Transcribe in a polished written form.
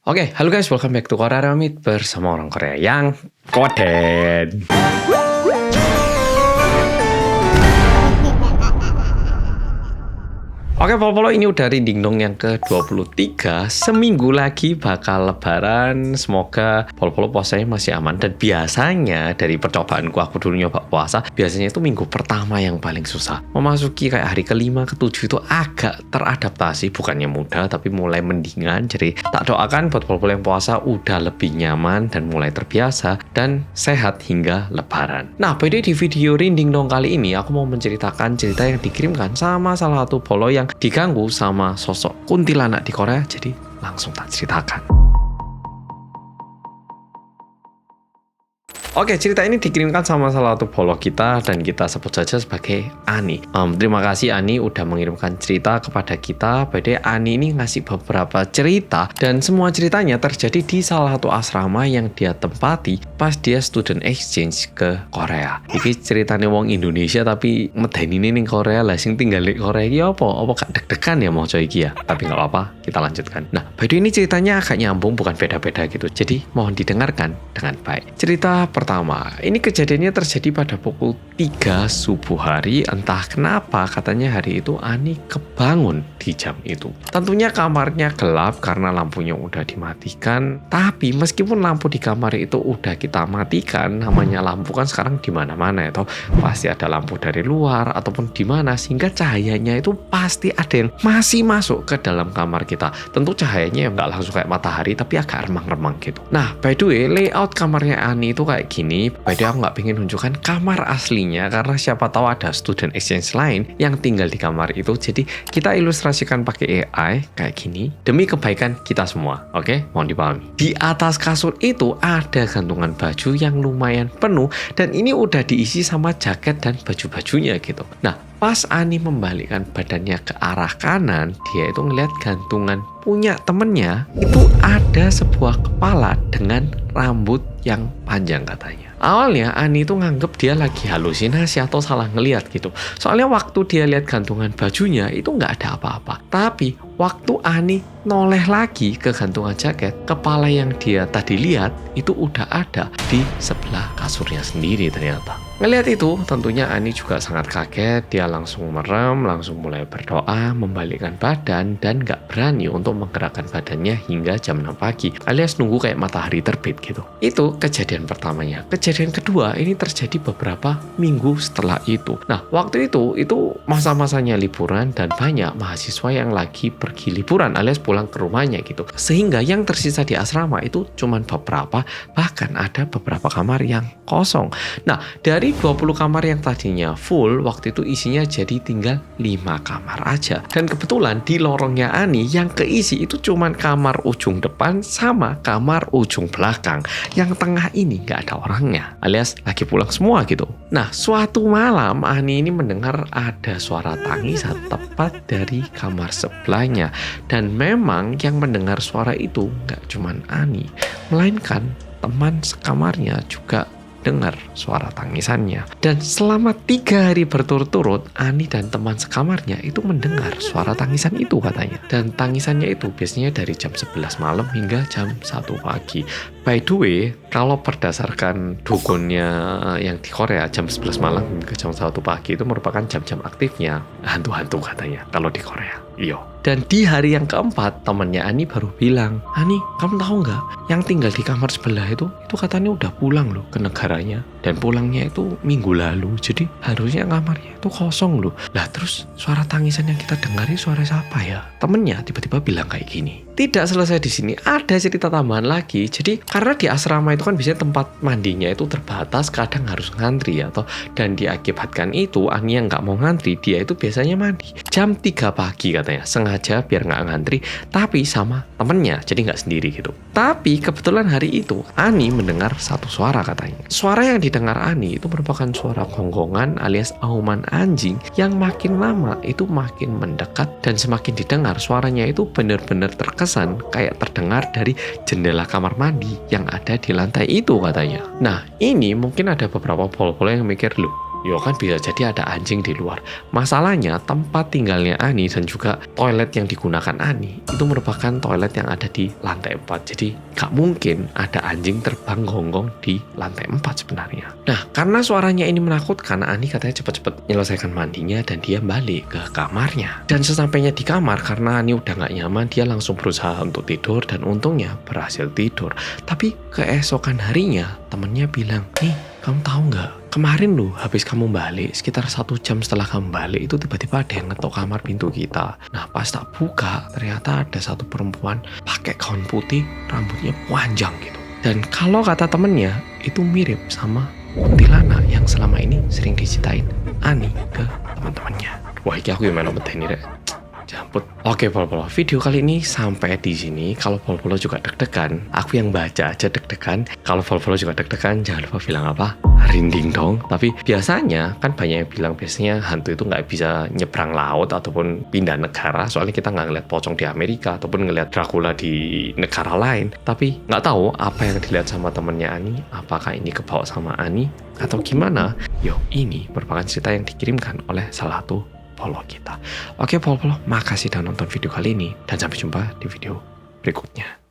Oke, halo guys, welcome back to Korea Ramit bersama orang Korea yang koden. Oke, Polo ini udah rinding dong yang ke-23. Seminggu lagi bakal lebaran. Semoga Polo puasanya masih aman. Dan biasanya dari percobaanku aku dulu nyoba puasa, biasanya itu minggu pertama yang paling susah. Memasuki kayak hari ke-5, ke-7 itu agak teradaptasi. Bukannya mudah, tapi mulai mendingan. Jadi tak doakan buat Polo yang puasa udah lebih nyaman dan mulai terbiasa dan sehat hingga lebaran. Nah, by the way, di video rinding dong kali ini aku mau menceritakan cerita yang dikirimkan sama salah satu Polo yang diganggu sama sosok kuntilanak di Korea, jadi langsung tak ceritakan. Oke, cerita ini dikirimkan sama salah satu follow kita dan kita sebut saja sebagai Ani. Terima kasih Ani udah mengirimkan cerita kepada kita. By Ani ini ngasih beberapa cerita dan semua ceritanya terjadi di salah satu asrama yang dia tempati pas dia student exchange ke Korea. Ini ceritanya wong Indonesia tapi medeni ning Korea lah, sing tinggal di Korea iki apa gak deg-degan ya mau coy iki ya. Tapi nggak apa-apa, kita lanjutkan. Nah, by ini ceritanya agak nyambung, bukan beda-beda gitu. Jadi mohon didengarkan dengan baik. Cerita pertama, ini kejadiannya terjadi pada pukul 3 subuh hari. Entah kenapa katanya hari itu Ani kebangun di jam itu. Tentunya kamarnya gelap karena lampunya udah dimatikan. Tapi meskipun lampu di kamar itu udah kita matikan, namanya lampu kan sekarang di mana-mana ya toh. Pasti ada lampu dari luar ataupun di mana, sehingga cahayanya itu pasti ada yang masih masuk ke dalam kamar kita. Tentu cahayanya nggak langsung kayak matahari tapi agak remang-remang gitu. Nah, by the way, layout kamarnya Ani itu kayak gini. By the way, aku nggak pengen tunjukkan kamar aslinya karena siapa tahu ada student exchange lain yang tinggal di kamar itu. Jadi kita ilustrasikan pakai AI kayak gini demi kebaikan kita semua. Oke, mohon dipahami. Di atas kasur itu ada gantungan baju yang lumayan penuh dan ini udah diisi sama jaket dan baju-bajunya gitu. Nah, pas Ani membalikkan badannya ke arah kanan, dia itu ngeliat gantungan punya temennya itu ada sebuah kepala dengan rambut yang panjang katanya. Awalnya Ani itu nganggep dia lagi halusinasi atau salah ngeliat gitu. Soalnya waktu dia lihat gantungan bajunya itu nggak ada apa-apa. Tapi waktu Ani noleh lagi ke gantungan jaket, kepala yang dia tadi lihat itu udah ada di sebelah kasurnya sendiri ternyata. Ngelihat itu, tentunya Ani juga sangat kaget. Dia langsung merem, langsung mulai berdoa, membalikkan badan, dan gak berani untuk menggerakkan badannya hingga jam 6 pagi. Alias nunggu kayak matahari terbit gitu. Itu kejadian pertamanya. Kejadian kedua, ini terjadi beberapa minggu setelah itu. Nah, waktu itu masa-masanya liburan dan banyak mahasiswa yang lagi pergi liburan alias pulang ke rumahnya gitu. Sehingga yang tersisa di asrama itu cuman beberapa, bahkan ada beberapa kamar yang kosong. Nah, dari 20 kamar yang tadinya full, waktu itu isinya jadi tinggal 5 kamar aja. Dan kebetulan di lorongnya Ani yang keisi itu cuman kamar ujung depan sama kamar ujung belakang. Yang tengah ini gak ada orangnya, alias lagi pulang semua gitu. Nah, suatu malam Ani ini mendengar ada suara tangisan tepat dari kamar sebelahnya. Dan memang yang mendengar suara itu gak cuman Ani, melainkan teman sekamarnya juga dengar suara tangisannya. Dan selama 3 hari berturut-turut, Ani dan teman sekamarnya itu mendengar suara tangisan itu katanya. Dan tangisannya itu biasanya dari jam 11 malam hingga jam 1 pagi. By the way, kalau berdasarkan dukunnya yang di Korea, jam 11 malam hingga jam 1 pagi itu merupakan jam-jam aktifnya hantu-hantu katanya kalau di Korea. Iya. Dan di hari yang keempat, temannya Ani baru bilang, "Ani, kamu tahu nggak? Yang tinggal di kamar sebelah itu katanya udah pulang loh ke negaranya. Dan pulangnya itu minggu lalu. Jadi harusnya kamarnya itu kosong loh." Lah terus suara tangisan yang kita dengari suara siapa ya? Temennya tiba-tiba bilang kayak gini. Tidak selesai di sini, ada cerita tambahan lagi. Jadi karena di asrama itu kan biasanya tempat mandinya itu terbatas, kadang harus ngantri atau dan diakibatkan itu Ani yang nggak mau ngantri, dia itu biasanya mandi jam 3 pagi katanya, sengaja biar nggak ngantri, tapi sama temennya, jadi nggak sendiri gitu. Tapi kebetulan hari itu Ani mendengar satu suara katanya. Suara yang didengar Ani itu merupakan suara gonggongan alias auman anjing yang makin lama itu makin mendekat dan semakin didengar suaranya itu benar-benar terkesan kayak terdengar dari jendela kamar mandi yang ada di lantai itu katanya. Nah, ini mungkin ada beberapa pol-pol yang mikir, loh, yo kan bisa jadi ada anjing di luar. Masalahnya tempat tinggalnya Ani dan juga toilet yang digunakan Ani itu merupakan toilet yang ada di lantai 4. Jadi gak mungkin ada anjing terbang gonggong di lantai 4 sebenarnya. Nah, karena suaranya ini menakutkan, Ani katanya cepet-cepet menyelesaikan mandinya dan dia balik ke kamarnya. Dan sesampainya di kamar, karena Ani udah gak nyaman, dia langsung berusaha untuk tidur dan untungnya berhasil tidur. Tapi keesokan harinya temennya bilang, nih kamu tahu nggak? Kemarin loh, habis kamu balik, sekitar 1 jam setelah kamu balik, itu tiba-tiba ada yang ngetok kamar pintu kita. Nah, pas tak buka, ternyata ada satu perempuan pakai gaun putih, rambutnya panjang gitu. Dan kalau kata temennya, itu mirip sama kuntilanak yang selama ini sering diceritain Ani ke teman-temannya. Wah, ini aku gimana betah ini, Rek? Jamput. Oke, Pol-Polo, video kali ini sampai di sini. Kalau Pol-Polo juga deg-degan, aku yang baca aja deg-degan. Kalau Pol-Polo juga deg-degan, jangan lupa bilang apa? Rinding dong. Tapi biasanya kan banyak yang bilang biasanya hantu itu nggak bisa nyebrang laut ataupun pindah negara. Soalnya kita nggak ngeliat pocong di Amerika ataupun ngeliat Dracula di negara lain. Tapi nggak tahu apa yang dilihat sama temennya Ani. Apakah ini kebawa sama Ani atau gimana? Yo, ini merupakan cerita yang dikirimkan oleh salah satu follow kita. Oke, Pol-Polo, makasih udah nonton video kali ini dan sampai jumpa di video berikutnya.